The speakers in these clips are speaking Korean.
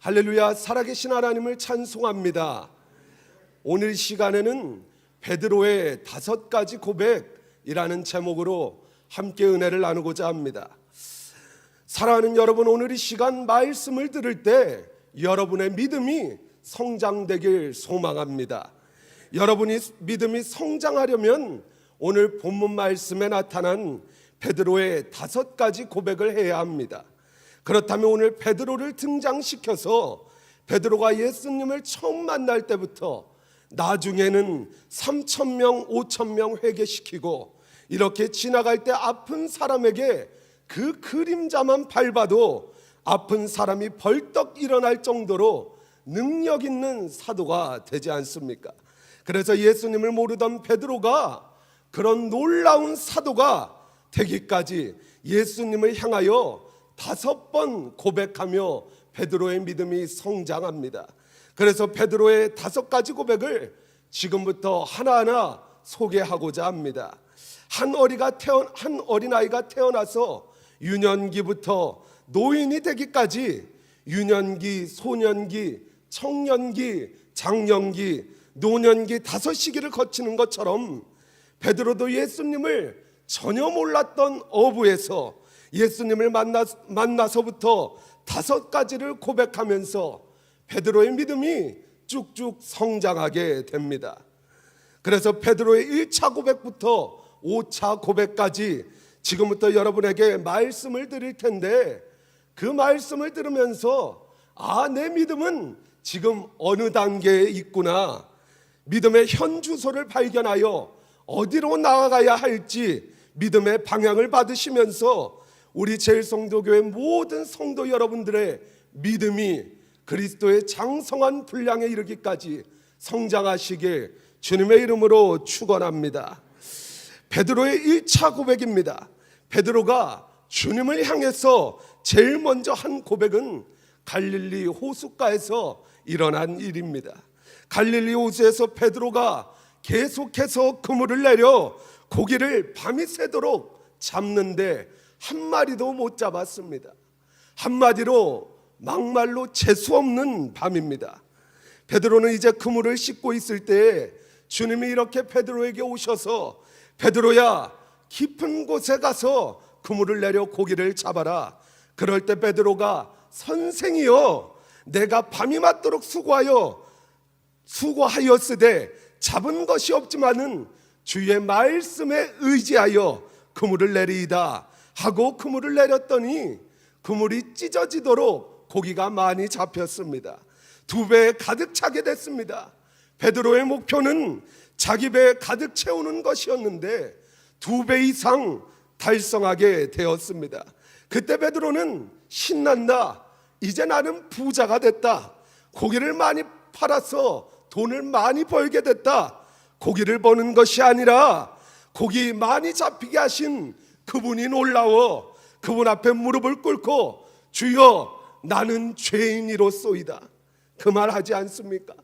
할렐루야, 살아계신 하나님을 찬송합니다. 오늘 시간에는 베드로의 5가지 고백이라는 제목으로 함께 은혜를 나누고자 합니다. 사랑하는 여러분, 오늘 이 시간 말씀을 들을 때 여러분의 믿음이 성장되길 소망합니다. 여러분이 믿음이 성장하려면 오늘 본문 말씀에 나타난 베드로의 5가지 고백을 해야 합니다. 그렇다면 오늘 베드로를 등장시켜서 베드로가 예수님을 처음 만날 때부터 나중에는 3,000명, 5,000명 회개시키고 이렇게 지나갈 때 아픈 사람에게 그 그림자만 밟아도 아픈 사람이 벌떡 일어날 정도로 능력 있는 사도가 되지 않습니까? 그래서 예수님을 모르던 베드로가 그런 놀라운 사도가 되기까지 예수님을 향하여 5번 고백하며 베드로의 믿음이 성장합니다. 그래서 베드로의 5가지 고백을 지금부터 하나하나 소개하고자 합니다. 한 어린아이가 태어나서 유년기부터 노인이 되기까지 유년기, 소년기, 청년기, 장년기, 노년기 5시기를 거치는 것처럼 베드로도 예수님을 전혀 몰랐던 어부에서 예수님을 만나서부터 5가지를 고백하면서 베드로의 믿음이 쭉쭉 성장하게 됩니다. 그래서 베드로의 1차 고백부터 5차 고백까지 지금부터 여러분에게 말씀을 드릴 텐데, 그 말씀을 들으면서 내 믿음은 지금 어느 단계에 있구나, 믿음의 현 주소를 발견하여 어디로 나아가야 할지 믿음의 방향을 받으시면서 우리 제일성도교회 모든 성도 여러분들의 믿음이 그리스도의 장성한 분량에 이르기까지 성장하시길 주님의 이름으로 축원합니다. 베드로의 1차 고백입니다. 베드로가 주님을 향해서 제일 먼저 한 고백은 갈릴리 호숫가에서 일어난 일입니다. 갈릴리 호수에서 베드로가 계속해서 그물을 내려 고기를 밤이 새도록 잡는데 한 마리도 못 잡았습니다. 한마디로 막말로 재수없는 밤입니다. 베드로는 이제 그물을 씻고 있을 때에 주님이 이렇게 베드로에게 오셔서 베드로야, 깊은 곳에 가서 그물을 내려 고기를 잡아라. 그럴 때 베드로가 선생이여, 내가 밤이 맞도록 수고하였으되 잡은 것이 없지만은 주의 말씀에 의지하여 그물을 내리이다 하고 그물을 내렸더니 그물이 찢어지도록 고기가 많이 잡혔습니다. 2배에 가득 차게 됐습니다. 베드로의 목표는 자기 배에 가득 채우는 것이었는데 2배 이상 달성하게 되었습니다. 그때 베드로는 신난다. 이제 나는 부자가 됐다. 고기를 많이 팔아서 돈을 많이 벌게 됐다. 고기를 버는 것이 아니라 고기 많이 잡히게 하신 그분이 놀라워 그분 앞에 무릎을 꿇고 주여, 나는 죄인이로소이다. 그 말 하지 않습니까?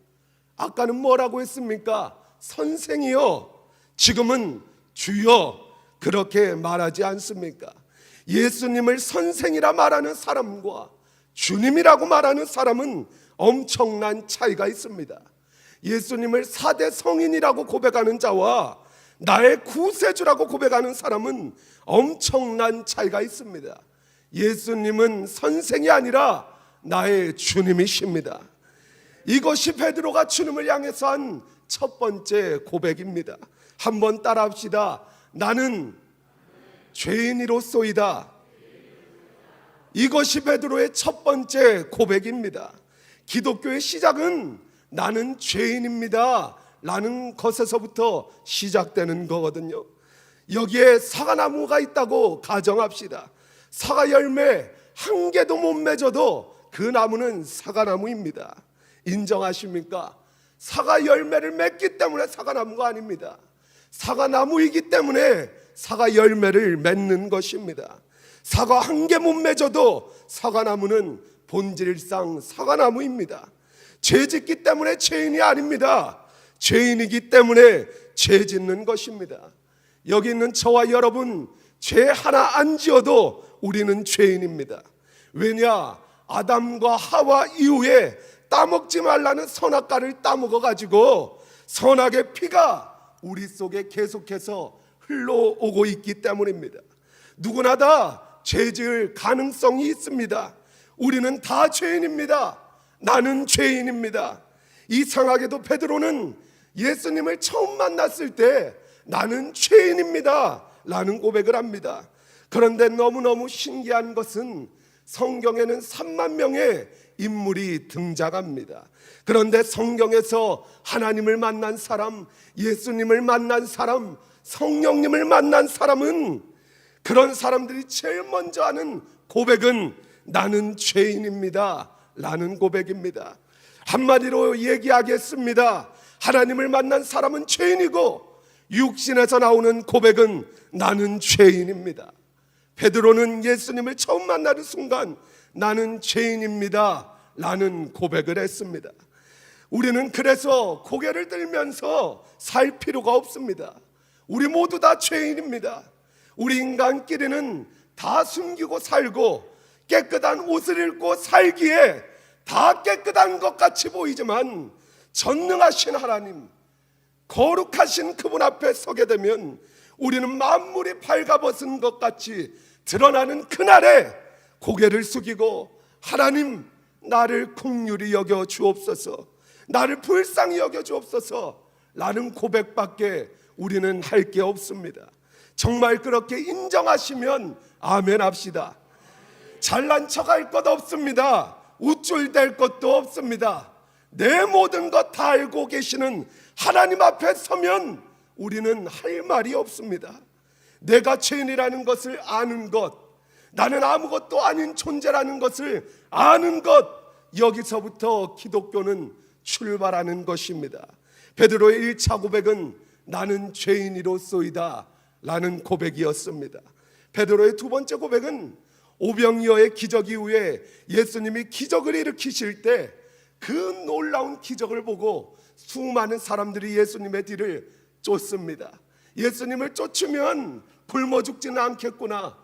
아까는 뭐라고 했습니까? 선생이여. 지금은 주여. 그렇게 말하지 않습니까? 예수님을 선생이라 말하는 사람과 주님이라고 말하는 사람은 엄청난 차이가 있습니다. 예수님을 4대 성인이라고 고백하는 자와 나의 구세주라고 고백하는 사람은 엄청난 차이가 있습니다. 예수님은 선생이 아니라 나의 주님이십니다. 이것이 베드로가 주님을 향해서 한 첫 번째 고백입니다. 한번 따라합시다. 나는 죄인이로소이다. 이것이 베드로의 첫 번째 고백입니다. 기독교의 시작은 나는 죄인입니다 라는 것에서부터 시작되는 거거든요. 여기에 사과나무가 있다고 가정합시다. 사과 열매 한 개도 못 맺어도 그 나무는 사과나무입니다. 인정하십니까? 사과 열매를 맺기 때문에 사과나무가 아닙니다. 사과나무이기 때문에 사과 열매를 맺는 것입니다. 사과 한 개 못 맺어도 사과나무는 본질상 사과나무입니다. 죄 짓기 때문에 죄인이 아닙니다. 죄인이기 때문에 죄 짓는 것입니다. 여기 있는 저와 여러분, 죄 하나 안 지어도 우리는 죄인입니다. 왜냐? 아담과 하와 이후에 따먹지 말라는 선악과를 따먹어 가지고 선악의 피가 우리 속에 계속해서 흘러오고 있기 때문입니다. 누구나 다 죄지을 가능성이 있습니다. 우리는 다 죄인입니다. 나는 죄인입니다. 이상하게도 베드로는 예수님을 처음 만났을 때 나는 죄인입니다 라는 고백을 합니다. 그런데 너무너무 신기한 것은 성경에는 3만 명의 인물이 등장합니다. 그런데 성경에서 하나님을 만난 사람, 예수님을 만난 사람, 성령님을 만난 사람은 그런 사람들이 제일 먼저 하는 고백은 나는 죄인입니다 라는 고백입니다. 한마디로 얘기하겠습니다. 하나님을 만난 사람은 죄인이고 육신에서 나오는 고백은 나는 죄인입니다. 베드로는 예수님을 처음 만나는 순간 나는 죄인입니다 라는 고백을 했습니다. 우리는 그래서 고개를 들면서 살 필요가 없습니다. 우리 모두 다 죄인입니다. 우리 인간끼리는 다 숨기고 살고 깨끗한 옷을 입고 살기에 다 깨끗한 것 같이 보이지만 전능하신 하나님, 거룩하신 그분 앞에 서게 되면 우리는 만물이 발가벗은 것 같이 드러나는 그날에 고개를 숙이고 하나님, 나를 긍휼히 여겨 주옵소서, 나를 불쌍히 여겨 주옵소서 라는 고백밖에 우리는 할 게 없습니다. 정말 그렇게 인정하시면 아멘 합시다. 잘난 척할 것 없습니다. 우쭐댈 것도 없습니다. 내 모든 것 다 알고 계시는 하나님 앞에 서면 우리는 할 말이 없습니다. 내가 죄인이라는 것을 아는 것, 나는 아무것도 아닌 존재라는 것을 아는 것, 여기서부터 기독교는 출발하는 것입니다. 베드로의 1차 고백은 나는 죄인이로소이다 라는 고백이었습니다. 베드로의 두 번째 고백은 오병이어의 기적 이후에 예수님이 기적을 일으키실 때 그 놀라운 기적을 보고 수많은 사람들이 예수님의 뒤를 쫓습니다. 예수님을 쫓으면 굶어 죽지는 않겠구나,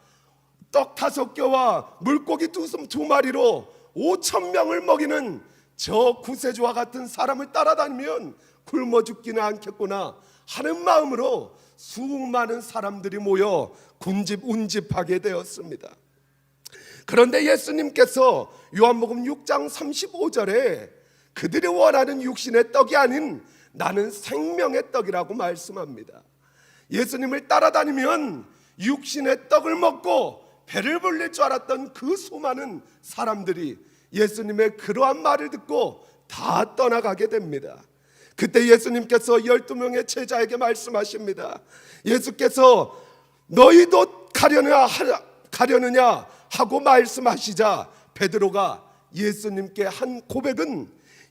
떡 5개와 물고기 2마리로 5,000명을 먹이는 저 구세주와 같은 사람을 따라다니면 굶어 죽지는 않겠구나 하는 마음으로 수많은 사람들이 모여 운집하게 되었습니다. 그런데 예수님께서 요한복음 6장 35절에 그들이 원하는 육신의 떡이 아닌 나는 생명의 떡이라고 말씀합니다. 예수님을 따라다니면 육신의 떡을 먹고 배를 불릴 줄 알았던 그 수많은 사람들이 예수님의 그러한 말을 듣고 다 떠나가게 됩니다. 그때 예수님께서 12명의 제자에게 말씀하십니다. 예수께서 너희도 가려느냐 하고 말씀하시자 베드로가 예수님께 한 고백은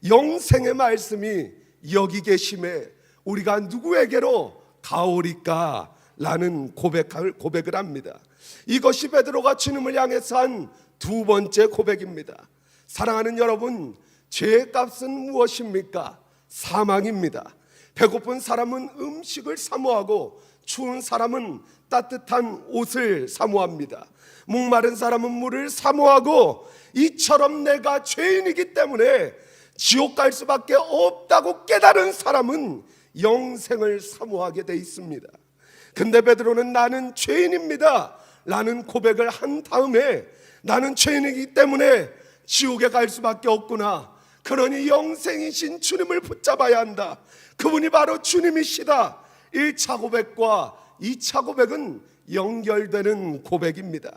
영생의 말씀이 여기 계심에 우리가 누구에게로 가오리까 라는 고백을 합니다. 이것이 베드로가 주님을 향해서 한 두 번째 고백입니다. 사랑하는 여러분, 죄의 값은 무엇입니까? 사망입니다. 배고픈 사람은 음식을 사모하고 추운 사람은 따뜻한 옷을 사모합니다. 목마른 사람은 물을 사모하고 이처럼 내가 죄인이기 때문에 지옥 갈 수밖에 없다고 깨달은 사람은 영생을 사모하게 돼 있습니다. 근데 베드로는 나는 죄인입니다 라는 고백을 한 다음에 나는 죄인이기 때문에 지옥에 갈 수밖에 없구나, 그러니 영생이신 주님을 붙잡아야 한다, 그분이 바로 주님이시다. 1차 고백과 2차 고백은 연결되는 고백입니다.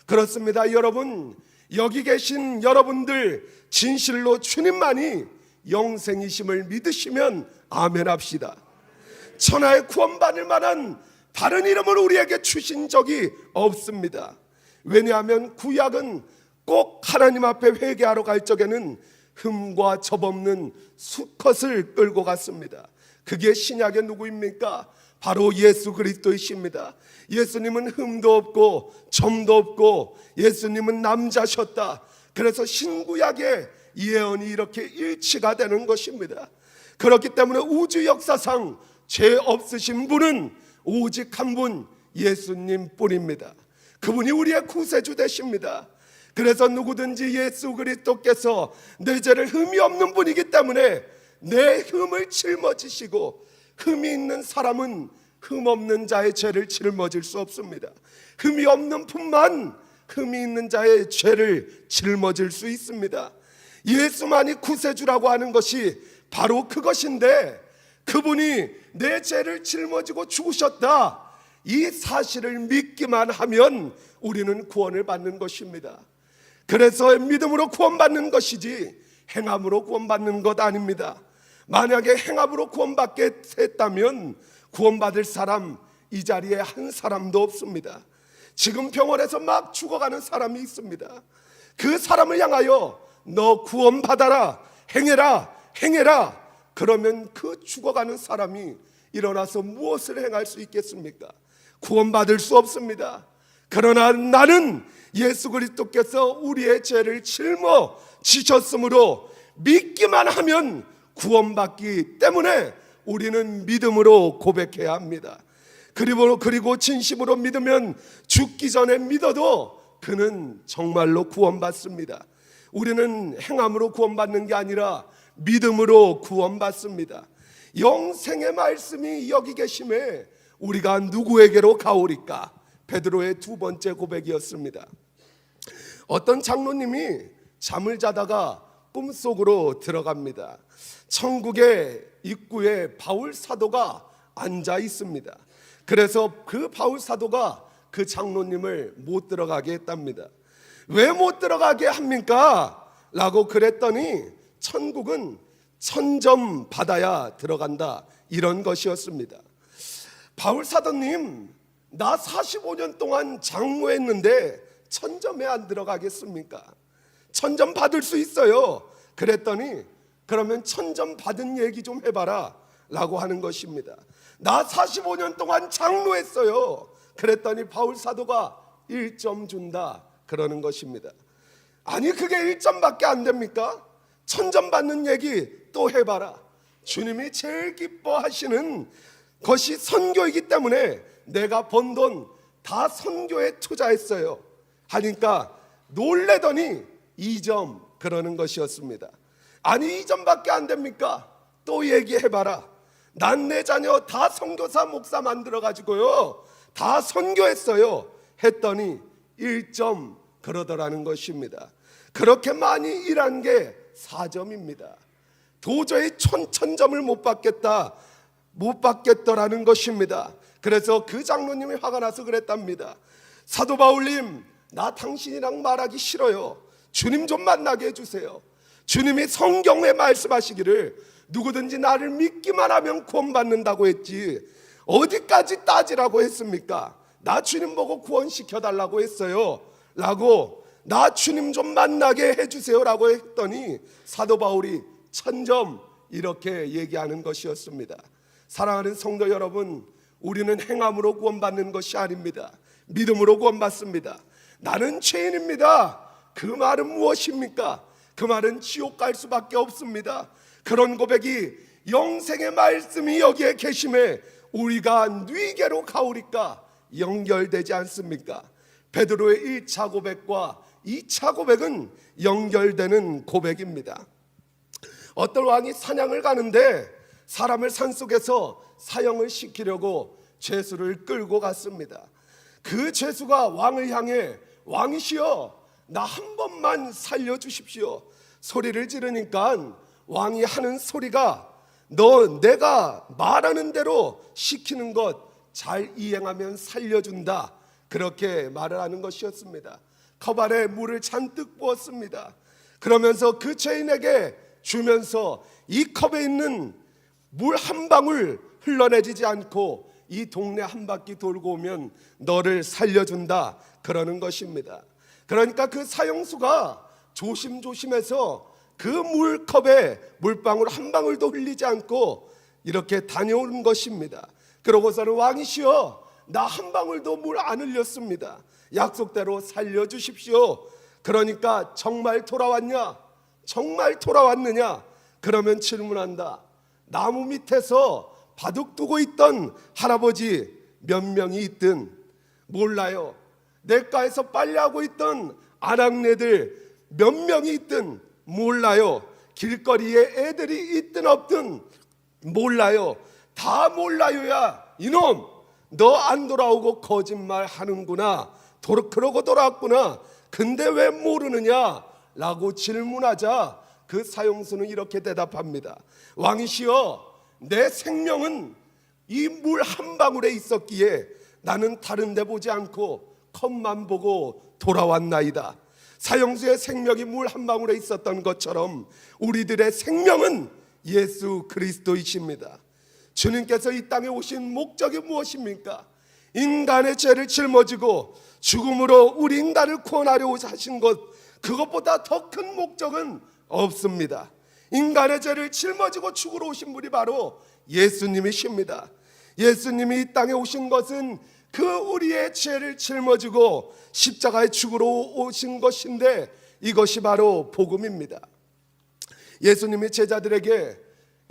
그렇습니다. 여러분, 여기 계신 여러분들 진실로 주님만이 영생이심을 믿으시면 아멘 합시다. 천하의 구원받을 만한 다른 이름을 우리에게 주신 적이 없습니다. 왜냐하면 구약은 꼭 하나님 앞에 회개하러 갈 적에는 흠과 접 없는 수컷을 끌고 갔습니다. 그게 신약의 누구입니까? 바로 예수 그리스도이십니다. 예수님은 흠도 없고 점도 없고 예수님은 남자셨다. 그래서 신구약의 예언이 이렇게 일치가 되는 것입니다. 그렇기 때문에 우주 역사상 죄 없으신 분은 오직 한 분, 예수님 뿐입니다. 그분이 우리의 구세주 되십니다. 그래서 누구든지 예수 그리스도께서 내 죄를 흠이 없는 분이기 때문에 내 흠을 짊어지시고, 흠이 있는 사람은 흠 없는 자의 죄를 짊어질 수 없습니다. 흠이 없는 분만 흠이 있는 자의 죄를 짊어질 수 있습니다. 예수만이 구세주라고 하는 것이 바로 그것인데, 그분이 내 죄를 짊어지고 죽으셨다, 이 사실을 믿기만 하면 우리는 구원을 받는 것입니다. 그래서 믿음으로 구원받는 것이지 행함으로 구원받는 것 아닙니다. 만약에 행함으로 구원받게 했다면 구원받을 사람 이 자리에 한 사람도 없습니다. 지금 병원에서 막 죽어가는 사람이 있습니다. 그 사람을 향하여 너 구원받아라, 행해라, 행해라, 그러면 그 죽어가는 사람이 일어나서 무엇을 행할 수 있겠습니까? 구원받을 수 없습니다. 그러나 나는 예수 그리스도께서 우리의 죄를 짊어지셨으므로 믿기만 하면 구원받기 때문에 우리는 믿음으로 고백해야 합니다. 그리고 진심으로 믿으면 죽기 전에 믿어도 그는 정말로 구원받습니다. 우리는 행함으로 구원받는 게 아니라 믿음으로 구원받습니다. 영생의 말씀이 여기 계심에 우리가 누구에게로 가오리까? 베드로의 두 번째 고백이었습니다. 어떤 장로님이 잠을 자다가 꿈속으로 들어갑니다. 천국의 입구에 바울 사도가 앉아 있습니다. 그래서 그 바울 사도가 그 장로님을 못 들어가게 했답니다. 왜 못 들어가게 합니까? 라고 그랬더니 천국은 천점 받아야 들어간다, 이런 것이었습니다. 바울 사도님, 나 45년 동안 장로했는데 천점에 안 들어가겠습니까? 천점 받을 수 있어요. 그랬더니 그러면 천점 받은 얘기 좀 해봐라 라고 하는 것입니다. 나 45년 동안 장로했어요. 그랬더니 바울 사도가 1점 준다 그러는 것입니다. 아니 그게 1점밖에 안 됩니까? 천점 받는 얘기 또 해봐라. 주님이 제일 기뻐하시는 것이 선교이기 때문에 내가 번 돈 다 선교에 투자했어요 하니까 놀래더니 2점 그러는 것이었습니다. 아니 2점밖에 안 됩니까? 또 얘기해봐라. 난 내 자녀 다 선교사 목사 만들어가지고요 다 선교했어요 했더니 1점 그러더라는 것입니다. 그렇게 많이 일한 게 4점입니다. 도저히 천점을 못 받겠더라는 것입니다. 그래서 그 장로님이 화가 나서 그랬답니다. 사도 바울님, 나 당신이랑 말하기 싫어요. 주님 좀 만나게 해주세요. 주님이 성경에 말씀하시기를 누구든지 나를 믿기만 하면 구원받는다고 했지 어디까지 따지라고 했습니까? 나 주님 보고 구원시켜달라고 했어요 라고, 나 주님 좀 만나게 해주세요 라고 했더니 사도 바울이 1000점 이렇게 얘기하는 것이었습니다. 사랑하는 성도 여러분, 우리는 행함으로 구원받는 것이 아닙니다. 믿음으로 구원받습니다. 나는 죄인입니다. 그 말은 무엇입니까? 그 말은 지옥 갈 수밖에 없습니다. 그런 고백이 영생의 말씀이 여기에 계심에 우리가 뉘게로 가오리까 연결되지 않습니까? 베드로의 1차 고백과 2차 고백은 연결되는 고백입니다. 어떤 왕이 사냥을 가는데 사람을 산속에서 사형을 시키려고 죄수를 끌고 갔습니다. 그 죄수가 왕을 향해 왕이시여 나 한 번만 살려주십시오 소리를 지르니까 왕이 하는 소리가 너 내가 말하는 대로 시키는 것 잘 이행하면 살려준다 그렇게 말을 하는 것이었습니다. 컵 안에 물을 잔뜩 부었습니다. 그러면서 그 죄인에게 주면서 이 컵에 있는 물 한 방울 흘러내리지 않고 이 동네 한 바퀴 돌고 오면 너를 살려준다 그러는 것입니다. 그러니까 그 사형수가 조심조심해서 그 물컵에 물방울 한 방울도 흘리지 않고 이렇게 다녀오는 것입니다. 그러고서는 왕이시여 나 한 방울도 물 안 흘렸습니다. 약속대로 살려주십시오. 그러니까 정말 돌아왔냐? 정말 돌아왔느냐? 그러면 질문한다. 나무 밑에서 바둑 두고 있던 할아버지 몇 명이 있든 몰라요. 냇가에서 빨래하고 있던 아낙네들 몇 명이 있든 몰라요. 길거리에 애들이 있든 없든 몰라요. 다 몰라요야. 이놈 너 안 돌아오고 거짓말 하는구나. 그러고 돌아왔구나. 근데 왜 모르느냐 라고 질문하자 그 사형수는 이렇게 대답합니다. 왕이시여, 내 생명은 이 물 한 방울에 있었기에 나는 다른 데 보지 않고 컵만 보고 돌아왔나이다. 사형수의 생명이 물 한 방울에 있었던 것처럼 우리들의 생명은 예수 그리스도이십니다. 주님께서 이 땅에 오신 목적이 무엇입니까? 인간의 죄를 짊어지고 죽음으로 우리 인간을 구원하려 하신 것, 그것보다 더 큰 목적은 없습니다. 인간의 죄를 짊어지고 죽으러 오신 분이 바로 예수님이십니다. 예수님이 이 땅에 오신 것은 그 우리의 죄를 짊어지고 십자가에 죽으러 오신 것인데 이것이 바로 복음입니다. 예수님이 제자들에게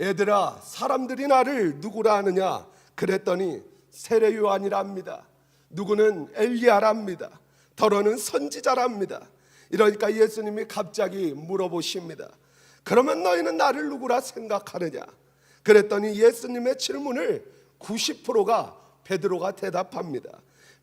얘들아, 사람들이 나를 누구라 하느냐 그랬더니 세례 요한이라 합니다. 누구는 엘리야라 합니다. 더러는 선지자라 합니다. 이러니까 예수님이 갑자기 물어보십니다. 그러면 너희는 나를 누구라 생각하느냐? 그랬더니 예수님의 질문을 90%가 베드로가 대답합니다.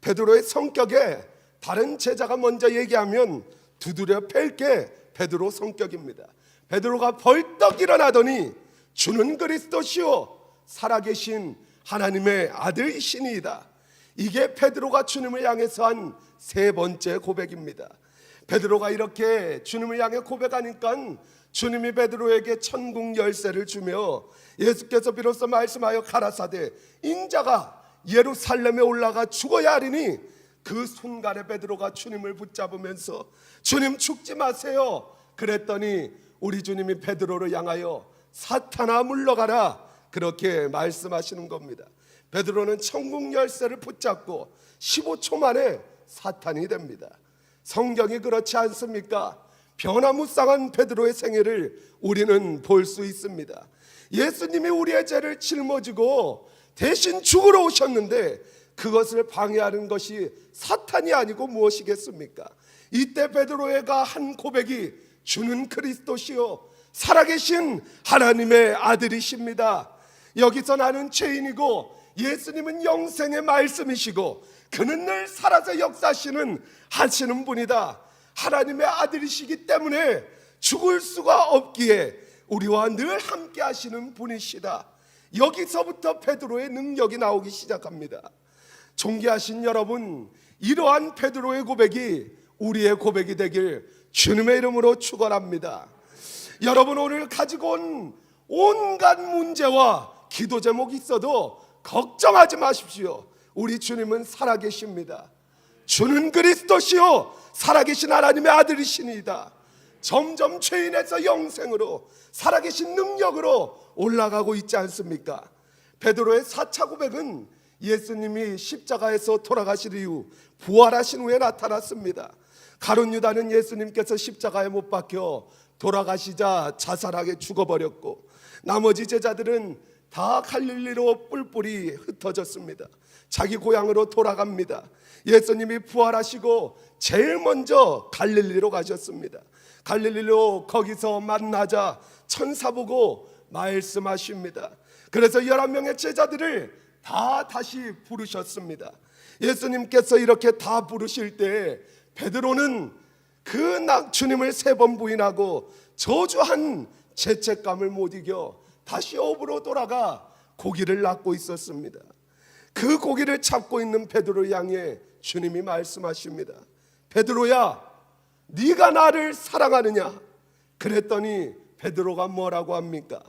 베드로의 성격에 다른 제자가 먼저 얘기하면 두드려 팰 게 베드로 성격입니다. 베드로가 벌떡 일어나더니 주는 그리스도시요 살아계신 하나님의 아들이시니이다. 이게 베드로가 주님을 향해서 한 세 번째 고백입니다. 베드로가 이렇게 주님을 향해 고백하니까 주님이 베드로에게 천국 열쇠를 주며 예수께서 비로소 말씀하여 가라사대 인자가 예루살렘에 올라가 죽어야 하리니 그 순간에 베드로가 주님을 붙잡으면서 주님 죽지 마세요 그랬더니 우리 주님이 베드로를 향하여 사탄아 물러가라 그렇게 말씀하시는 겁니다. 베드로는 천국 열쇠를 붙잡고 15초 만에 사탄이 됩니다. 성경이 그렇지 않습니까? 변화무쌍한 베드로의 생애를 우리는 볼 수 있습니다. 예수님이 우리의 죄를 짊어지고 대신 죽으러 오셨는데 그것을 방해하는 것이 사탄이 아니고 무엇이겠습니까? 이때 베드로가 한 고백이 주는 그리스도시요 살아계신 하나님의 아들이십니다. 여기서 나는 죄인이고 예수님은 영생의 말씀이시고 그는 늘 살아서 역사하시는 하시는 분이다. 하나님의 아들이시기 때문에 죽을 수가 없기에 우리와 늘 함께 하시는 분이시다. 여기서부터 베드로의 능력이 나오기 시작합니다. 존귀하신 여러분, 이러한 베드로의 고백이 우리의 고백이 되길 주님의 이름으로 축원합니다. 여러분, 오늘 가지고 온 온갖 문제와 기도 제목이 있어도 걱정하지 마십시오. 우리 주님은 살아계십니다. 주는 그리스도시요 살아계신 하나님의 아들이시니이다. 점점 죄인에서 영생으로 살아계신 능력으로 올라가고 있지 않습니까? 베드로의 4차 고백은 예수님이 십자가에서 돌아가신 이후 부활하신 후에 나타났습니다. 가룟 유다는 예수님께서 십자가에 못 박혀 돌아가시자 자살하게 죽어버렸고 나머지 제자들은 다 갈릴리로 뿔뿔이 흩어졌습니다. 자기 고향으로 돌아갑니다. 예수님이 부활하시고 제일 먼저 갈릴리로 가셨습니다. 갈릴리로 거기서 만나자 천사 보고 말씀하십니다. 그래서 11명의 제자들을 다 다시 부르셨습니다. 예수님께서 이렇게 다 부르실 때 베드로는 그 주님을 3번 부인하고 저주한 죄책감을 못 이겨 다시 업으로 돌아가 고기를 낚고 있었습니다. 그 고기를 잡고 있는 베드로를 향해 주님이 말씀하십니다. 베드로야, 네가 나를 사랑하느냐? 그랬더니 베드로가 뭐라고 합니까?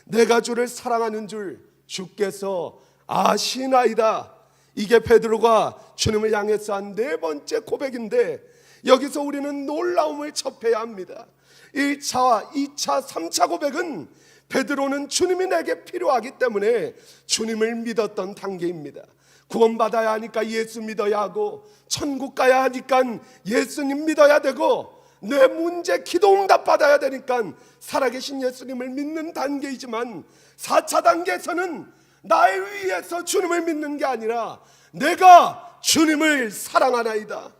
내가 주를 사랑하는 줄 주께서 아시나이다. 이게 베드로가 주님을 향해서 한 4번째 고백인데 여기서 우리는 놀라움을 접해야 합니다. 1차, 2차, 3차 고백은 베드로는 주님이 내게 필요하기 때문에 주님을 믿었던 단계입니다. 구원받아야 하니까 예수 믿어야 하고 천국 가야 하니까 예수님 믿어야 되고 내 문제 기도 응답 받아야 되니까 살아계신 예수님을 믿는 단계이지만 4차 단계에서는 나를 위해서 주님을 믿는 게 아니라 내가 주님을 사랑하나이다.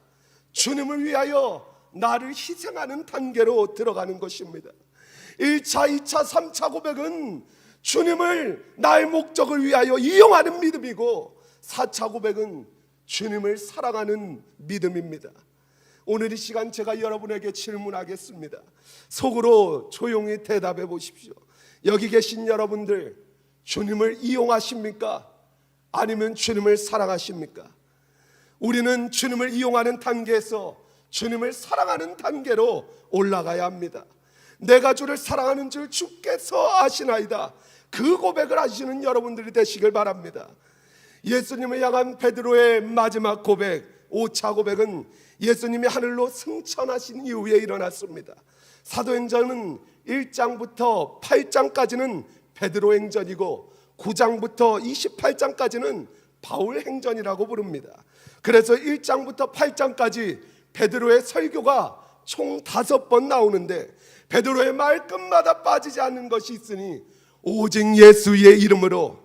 주님을 위하여 나를 희생하는 단계로 들어가는 것입니다. 1차, 2차, 3차 고백은 주님을 나의 목적을 위하여 이용하는 믿음이고, 4차 고백은 주님을 사랑하는 믿음입니다. 오늘 이 시간 제가 여러분에게 질문하겠습니다. 속으로 조용히 대답해 보십시오. 여기 계신 여러분들, 주님을 이용하십니까? 아니면 주님을 사랑하십니까? 우리는 주님을 이용하는 단계에서 주님을 사랑하는 단계로 올라가야 합니다. 내가 주를 사랑하는 줄 주께서 아시나이다. 그 고백을 하시는 여러분들이 되시길 바랍니다. 예수님을 향한 베드로의 마지막 고백, 5차 고백은 예수님이 하늘로 승천하신 이후에 일어났습니다. 사도행전은 1장부터 8장까지는 베드로 행전이고 9장부터 28장까지는 바울 행전이라고 부릅니다. 그래서 1장부터 8장까지 베드로의 설교가 총 5번 나오는데, 베드로의 말 끝마다 빠지지 않는 것이 있으니 오직 예수의 이름으로.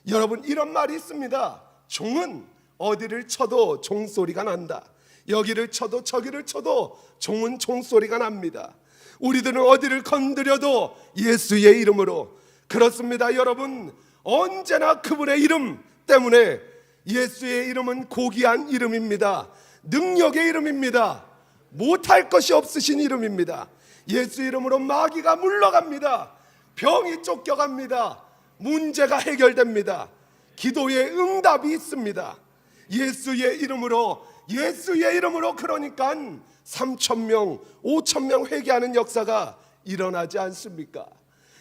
여러분, 이런 말이 있습니다. 종은 어디를 쳐도 종소리가 난다. 여기를 쳐도 저기를 쳐도 종은 종소리가 납니다. 우리들은 어디를 건드려도 예수의 이름으로. 그렇습니다. 여러분, 언제나 그분의 이름 때문에. 예수의 이름은 고귀한 이름입니다. 능력의 이름입니다. 못할 것이 없으신 이름입니다. 예수 이름으로 마귀가 물러갑니다. 병이 쫓겨갑니다. 문제가 해결됩니다. 기도의 응답이 있습니다. 예수의 이름으로, 예수의 이름으로. 그러니까 3,000명, 5,000명 회개하는 역사가 일어나지 않습니까?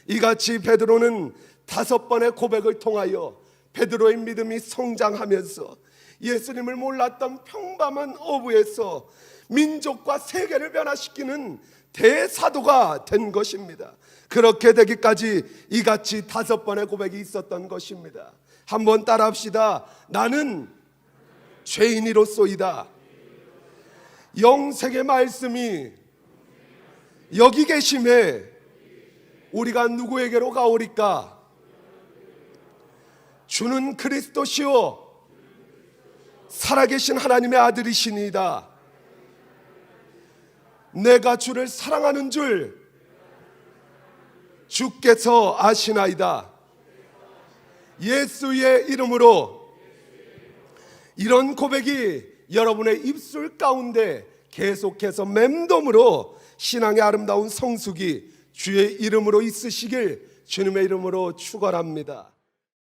이같이 베드로는 5번의 고백을 통하여 베드로의 믿음이 성장하면서 예수님을 몰랐던 평범한 어부에서 민족과 세계를 변화시키는 대사도가 된 것입니다. 그렇게 되기까지 이같이 5번의 고백이 있었던 것입니다. 한번 따라합시다. 나는 죄인이로소이다. 영생의 말씀이 여기 계심에 우리가 누구에게로 가오리까? 주는 그리스도시요 살아계신 하나님의 아들이시니이다. 내가 주를 사랑하는 줄 주께서 아시나이다. 예수의 이름으로. 이런 고백이 여러분의 입술 가운데 계속해서 맴돔으로 신앙의 아름다운 성숙이 주의 이름으로 있으시길 주님의 이름으로 축원합니다.